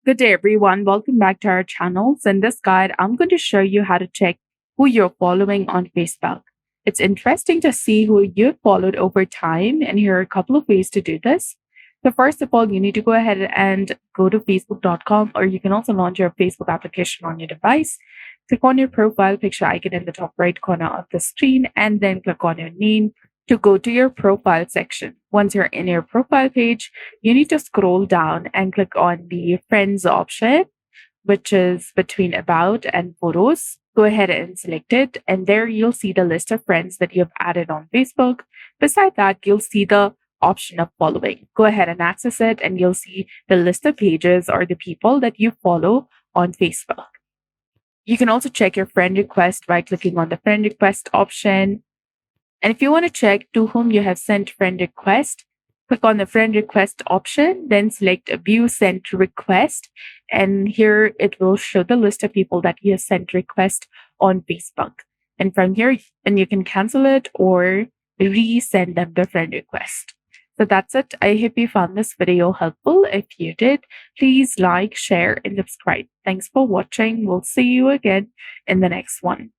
Good day, everyone. Welcome back to our channels. In this guide, I'm going to show you how to check who you're following on Facebook. It's interesting to see who you've followed over time, and here are a couple of ways to do this. So, first of all, you need to go ahead and go to facebook.com, or you can also launch your Facebook application on your device. Click on your profile picture icon in the top right corner of the screen, and then click on your name to go to your profile section. Once you're in your profile page, you need to scroll down and click on the friends option, which is between about and photos. Go ahead and select it. And there you'll see the list of friends that you've added on Facebook. Beside that, you'll see the option of following. Go ahead and access it, and you'll see the list of pages or the people that you follow on Facebook. You can also check your friend request by clicking on the friend request option. And if you want to check to whom you have sent friend request, click on the friend request option, then select view sent request. And here it will show the list of people that you have sent request on Facebook. And from here, then you can cancel it or resend them the friend request. So that's it. I hope you found this video helpful. If you did, please like, share, and subscribe. Thanks for watching. We'll see you again in the next one.